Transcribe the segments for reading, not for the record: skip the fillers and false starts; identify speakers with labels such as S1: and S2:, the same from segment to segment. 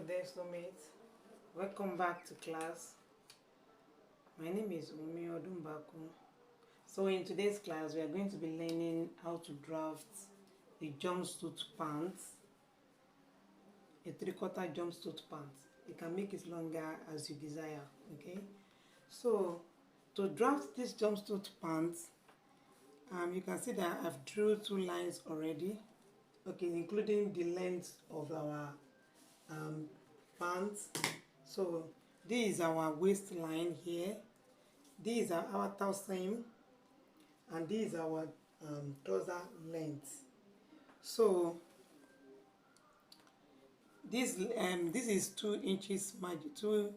S1: there, soulmates. Welcome back to class. My name is Umi Odumbaku. So in today's class, we are going to be learning how to draft a jumpsuit pant, a 3/4 jumpsuit pant. You can make it longer as you desire. Okay. So to draft this jumpsuit pant, you can see that I've drew 2 lines already. Okay, including the length of our pants. So this is our waistline here, this is our outer seam, and this is our trouser length. So this is 2 inches margin, 2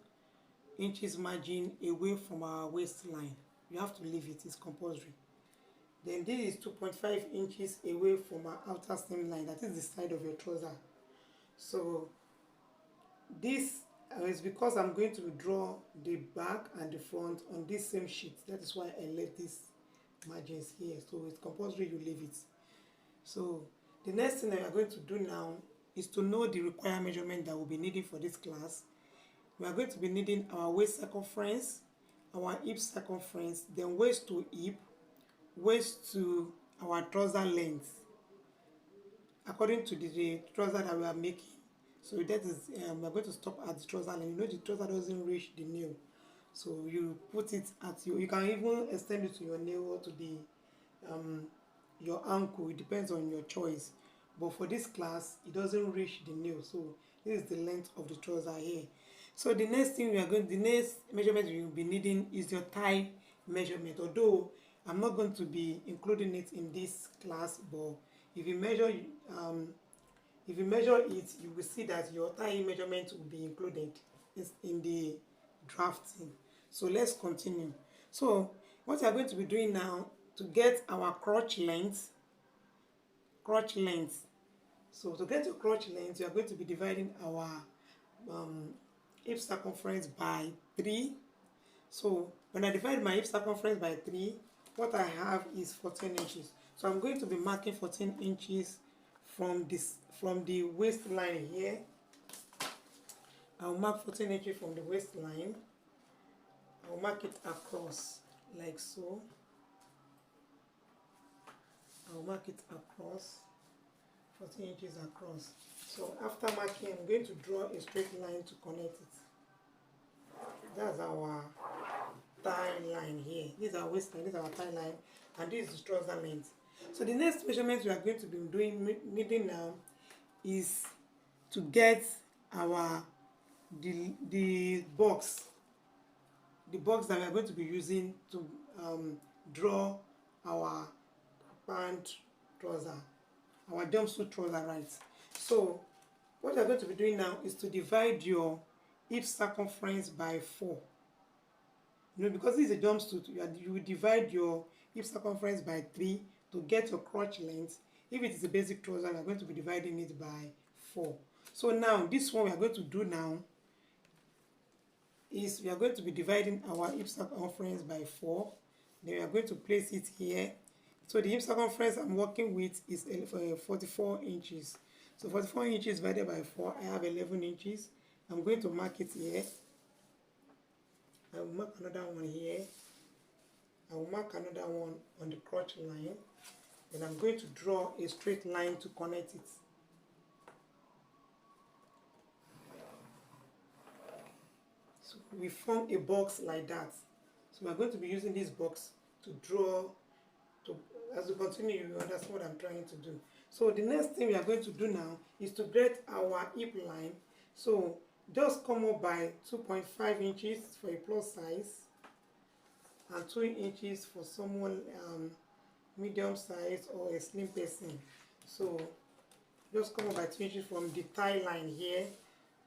S1: inches margin away from our waistline. You have to leave it, it's compulsory. Then this is 2.5 inches away from our outer seam line, that is the side of your trouser. So this is because I'm going to draw the back and the front on this same sheet. That is why I left these margins here. So it's compulsory you leave it. So the next thing that we are going to do now is to know the required measurement that we'll be needing for this class. We are going to be needing our waist circumference, our hip circumference, then waist to hip, waist to our trouser length, according to the trouser that we are making. So that is, we're going to stop at the trouser line. You know the trouser doesn't reach the nail, so you put it at you can even extend it to your nail or to the your ankle. It depends on your choice, but for this class it doesn't reach the nail, so this is the length of the trouser here. So the next measurement we will be needing is your thigh measurement. Although I'm not going to be including it in this class, but if you measure it, you will see that your thigh measurement will be included in the drafting. So let's continue. So what we are going to be doing now to get our crotch length. So to get your crotch length, you are going to be dividing our hip circumference by 3. So when I divide my hip circumference by 3, what I have is 14 inches. So I'm going to be marking 14 inches from the waistline here. I'll mark 14 inches from the waistline. I'll mark it across like so. I'll mark it across 14 inches across. So after marking, I'm going to draw a straight line to connect it. That's our thigh line here. This is our waistline, this is our thigh line, and this is the trouser length. So the next measurement we are going to be needing now is to get our the box that we are going to be using to draw our pant trouser, our jumpsuit trouser, right? So what we are going to be doing now is to divide your hip circumference by 4. You know, because this is a jumpsuit, you will divide your hip circumference by 3 to get your crotch length. If it is a basic trouser, we are going to be dividing it by 4. So now this one we are going to do now is we are going to be dividing our hip circumference by 4. Then we are going to place it here. So the hip circumference I'm working with is 44 inches. So 44 inches divided by 4, I have 11 inches. I'm going to mark it here. I will mark another one here. I will mark another one on the crotch line. Then I'm going to draw a straight line to connect it. So we form a box like that. So we are going to be using this box to draw. As we continue, you understand what I'm trying to do. So the next thing we are going to do now is to get our hip line. So just come up by 2.5 inches for a plus size, and 2 inches for someone medium size or a slim person. So just come up by 2 inches from the thigh line here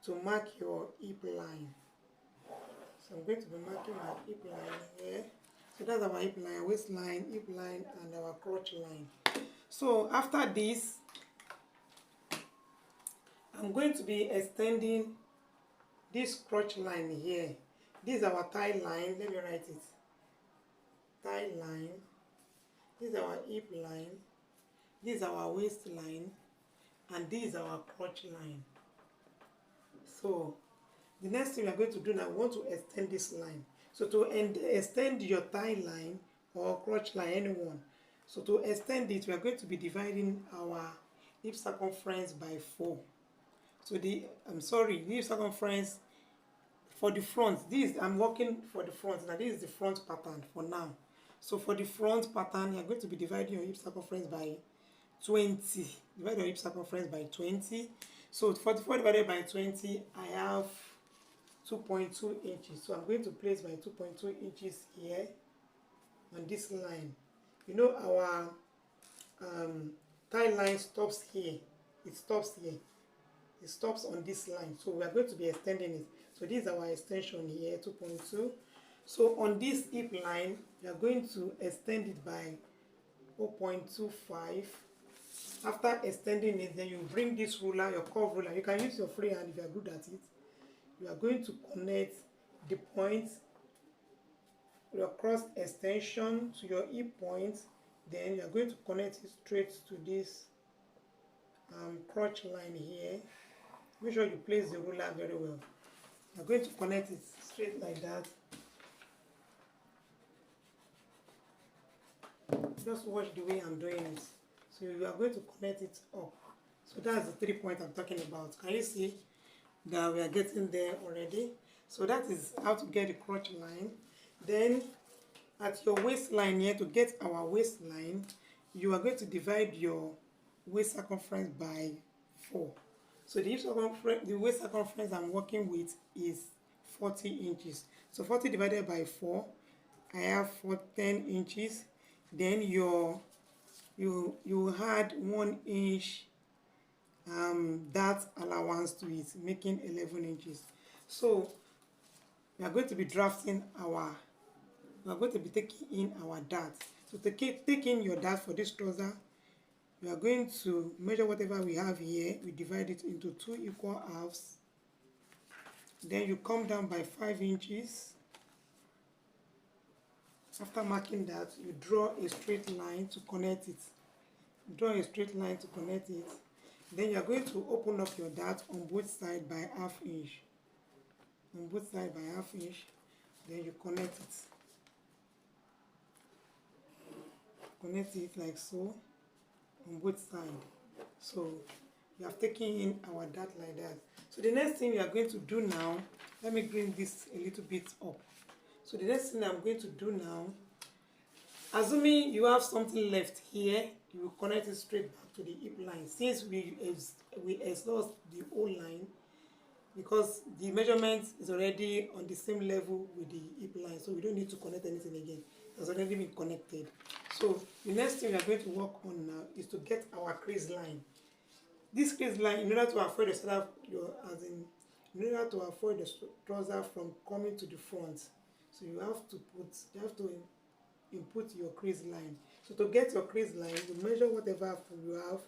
S1: to mark your hip line. So I'm going to be marking my hip line here. So that's our hip line, waistline, hip line, and our crotch line. So after this, I'm going to be extending this crotch line here. This is our thigh line. Let me write it. Thigh line. This is our hip line. This is our waistline, and this is our crotch line. So the next thing we are going to do now, we want to extend this line. So to extend your thigh line or crotch line, anyone. So to extend it, we are going to be dividing our hip circumference by 4. So the hip circumference for the front. This I'm working for the front. Now this is the front pattern for now. So for the front pattern, you're going to be dividing your hip circumference by 20. Divide your hip circumference by 20. So 44 divided by 20, I have 2.2 inches. So I'm going to place my 2.2 inches here on this line. You know our thigh line stops here. It stops here. It stops on this line. So we are going to be extending it. So this is our extension here, 2.2. So on this hip line, we are going to extend it by 0.25. After extending it, then you bring this ruler, your curve ruler. You can use your free hand if you are good at it. You are going to connect the point, your cross extension to your hip point. Then you are going to connect it straight to this crotch line here. Make sure you place the ruler very well. You are going to connect it straight like that. Just watch the way I'm doing it. So you are going to connect it up. So that's the 3 points I'm talking about. Can you see that we are getting there already? So that is how to get the crotch line. Then at your waistline here, to get our waistline, you are going to divide your waist circumference by 4. So the waist circumference I'm working with is 40 inches. So 40 divided by 4, I have 10 inches. Then you add 1 inch dart allowance to it, making 11 inches. So we are going to be taking in our dart. So to take in your dart for this trouser, we are going to measure whatever we have here. We divide it into 2 equal halves. Then you come down by 5 inches. After marking that, you draw a straight line to connect it. Draw a straight line to connect it. Then you are going to open up your dart on both sides by ½ inch. On both sides by ½ inch. Then you connect it. Connect it like so on both sides. So we have taken in our dart like that. So the next thing we are going to do now, let me bring this a little bit up. So the next thing I'm going to do now, assuming you have something left here, you will connect it straight back to the hip line. Since we exhaust the whole line, because the measurement is already on the same level with the hip line, so we don't need to connect anything again. It's already been connected. So the next thing we are going to work on now is to get our crease line. This crease line, in order to avoid the trouser from coming to the front, so you have to input your crease line. So to get your crease line, you measure whatever you have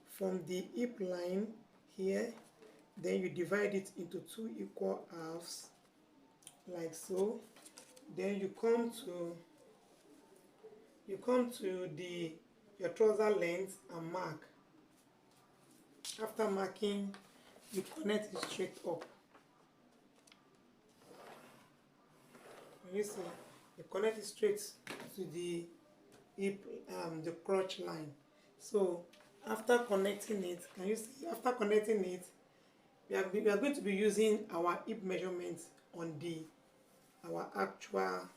S1: from the hip line here. Then you divide it into 2 equal halves, like so. Then you come to your trouser length and mark. After marking, you connect it straight up. You see, you connect it straight to the hip, the crotch line. So after connecting it, can you see? After connecting it, we are going to be using our hip measurements on our actual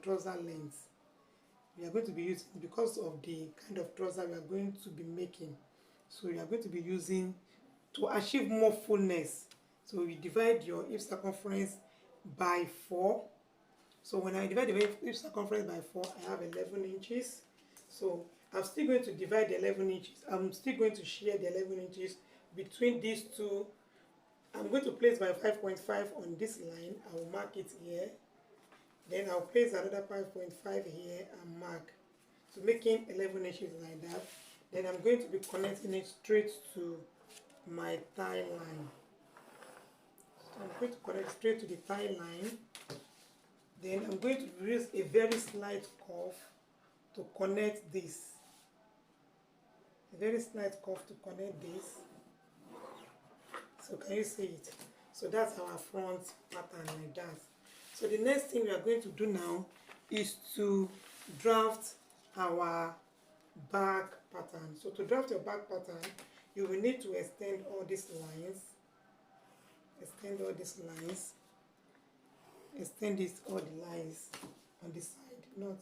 S1: trouser length. We are going to be using, because of the kind of trouser we are going to be making. So we are going to be using to achieve more fullness. So we divide your hip circumference by 4. So when I divide the hip circumference by 4, I have 11 inches. So I'm still going to divide the 11 inches. I'm still going to share the 11 inches between these two. I'm going to place my 5.5 on this line. I will mark it here. Then I'll place another 5.5 here and mark. So making 11 inches like that. Then I'm going to be connecting it straight to my thigh line. So I'm going to connect straight to the thigh line. Then I'm going to use a very slight curve to connect this. A very slight curve to connect this. So can you see it? So that's our front pattern like that. So the next thing we are going to do now is to draft our back pattern. So to draft your back pattern, you will need to extend all these lines. Extend all these lines. Extend it all the lines on the side, not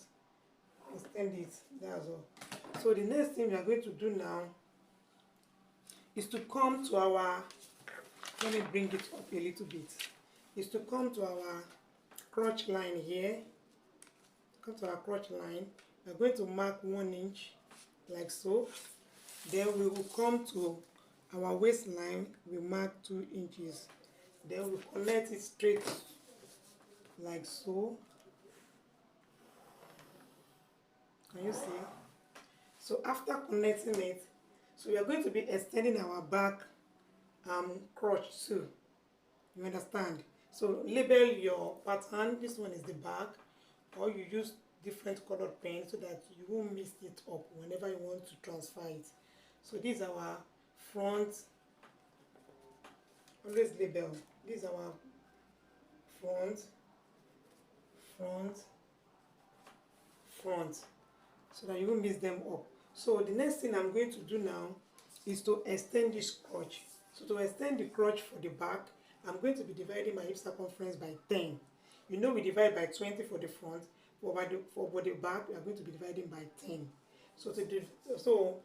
S1: extend it, that's all. So the next thing we are going to do now is to come to our, let me bring it up a little bit, is to come to our crotch line here. Come to our crotch line, we are going to mark 1 inch like so. Then we will come to our waistline, we mark 2 inches. Then we connect it straight like so. Can you see? So after connecting it, so we are going to be extending our back crotch too. You understand? So label your pattern. This one is the back, or you use different colored pen so that you won't mix it up whenever you want to transfer it. So this is our front. Always label. This is our front, so that you won't mix them up. So the next thing I'm going to do now is to extend this crotch. So to extend the crotch for the back, I'm going to be dividing my hip circumference by 10. You know we divide by 20 for the front, for the back we are going to be dividing by 10. So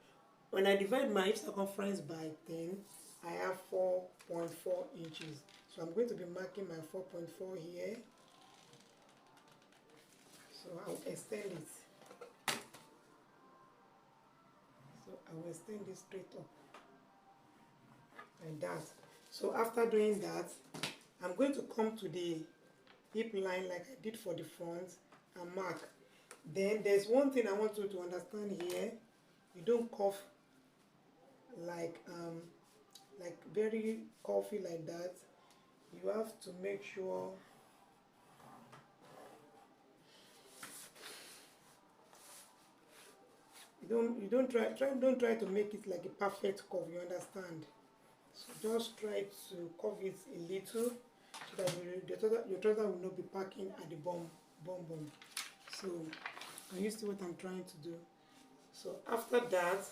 S1: when I divide my hip circumference by 10, I have 4.4 inches. So I'm going to be marking my 4.4 here. So I'll extend it. So I will extend this straight up like that. So after doing that, I'm going to come to the hip line like I did for the front and mark. Then there's one thing I want you to understand here. You don't cuff like very curvy like that. You have to make sure don't try to make it like a perfect curve, you understand? So just try to curve it a little so that your trouser will not be packing at the bum. So can you see what I'm trying to do? So after that,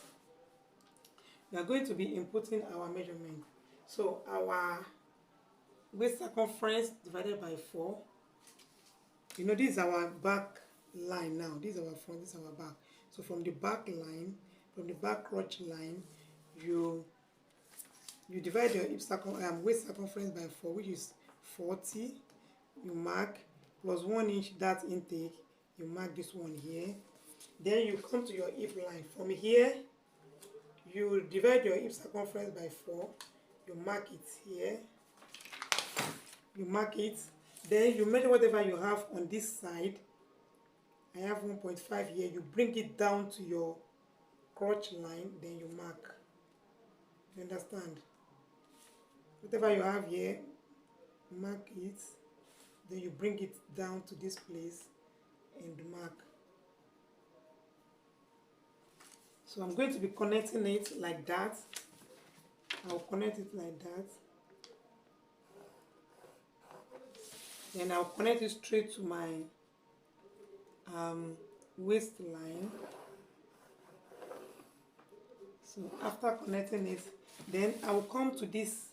S1: we are going to be inputting our measurement. So our waist circumference divided by 4. You know, this is our back line now. This is our front, this is our back. So from the back line, from the back crotch line, you divide your waist circumference by 4, which is 40. You mark plus 1 inch that intake. You mark this one here. Then you come to your hip line. From here, you divide your hip circumference by 4. You mark it here. You mark it. Then you measure whatever you have on this side. I have 1.5 here. You bring it down to your crotch line. Then you mark. You understand? Whatever you have here, mark it. Then you bring it down to this place and mark. So I'm going to be connecting it like that. I'll connect it like that. Then I'll connect it straight to my waistline. So after connecting it, then I will come to this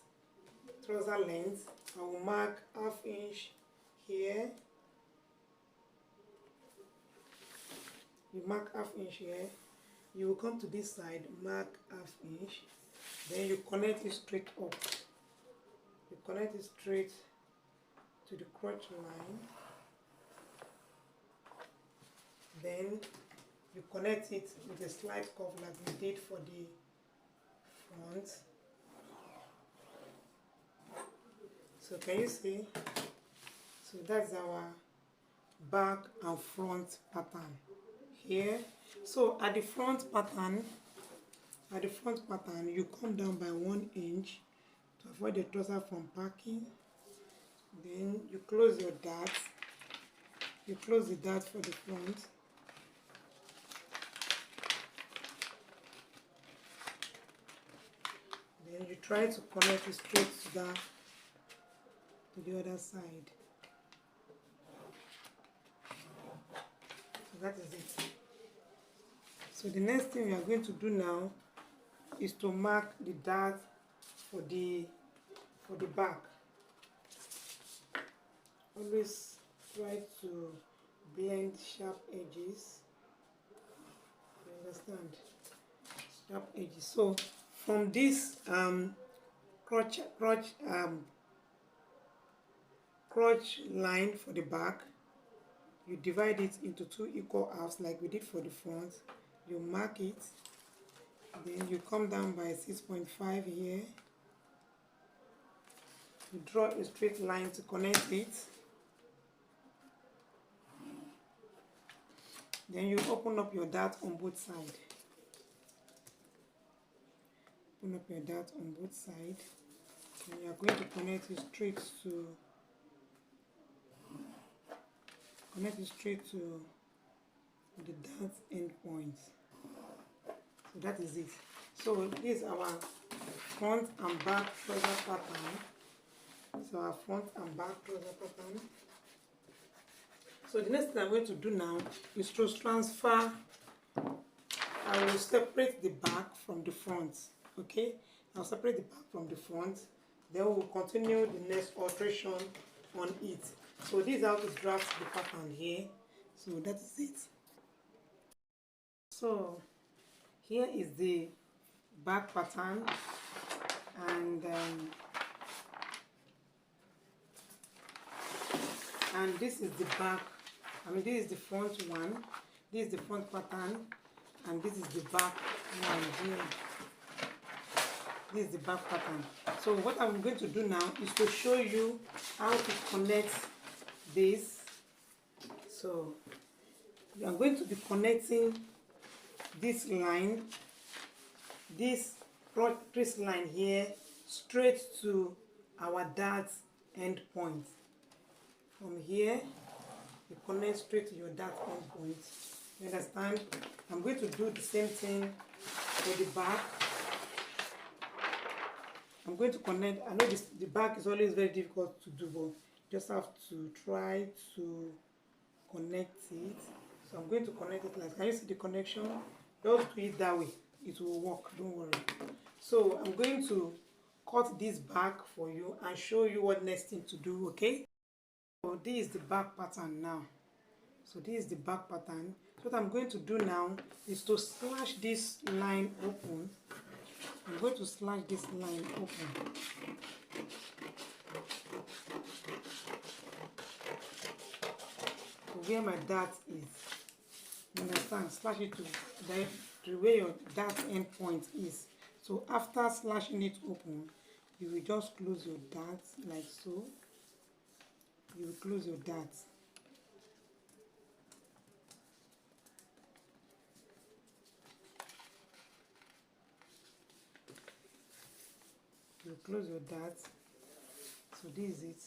S1: trouser length. I will mark ½ inch here. You mark ½ inch here. You will come to this side, mark ½ inch. Then you connect it straight up. You connect it straight to the crotch line. Then you connect it with a slight curve like we did for the front. So can you see? So that's our back and front pattern here. So at the front pattern, you come down by 1 inch to avoid the trouser from packing. Then you close your dart. You close the dart for the front. Then you try to connect it straight to the other side. So that is it. So the next thing we are going to do now is to mark the dart for the back. Always try to blend sharp edges. You understand? Sharp edges. So from this crotch line for the back, you divide it into 2 equal halves like we did for the front. You mark it, then you come down by 6.5 here. You draw a straight line to connect it. Then you open up your dart on both sides. Open up your dart on both sides. And you are going to connect it straight to the dart end point. So that is it. So this is our front and back trouser pattern. This is our front and back trouser pattern. So the next thing I'm going to do now is to transfer. I will separate the back from the front. Okay, I'll separate the back from the front. Then we'll continue the next alteration on it. So this is how to draft the pattern here. So that is it. So here is the back pattern, and this is the back. This is the front one. This is the front pattern, and this is the back one here. This is the back pattern. So what I'm going to do now is to show you how to connect this. So I'm going to be connecting this line, this crease line here, straight to our dart end point. From here, you connect straight to your dart end point. You understand? I'm going to do the same thing for the back. I'm going to connect. I know the back is always very difficult to do, but just have to try to connect it. So I'm going to connect it like, can you see the connection? Just do it that way. It will work, don't worry. So I'm going to cut this back for you and show you what next thing to do, okay? So this is the back pattern now. So this is the back pattern. So what I'm going to do now is to slash this line open. I'm going to slash this line open. So where my dart is. You understand? Slash it to where your dart end point is. So after slashing it open, you will just close your dart like so. You will close your dart. You close your dart. So this is it.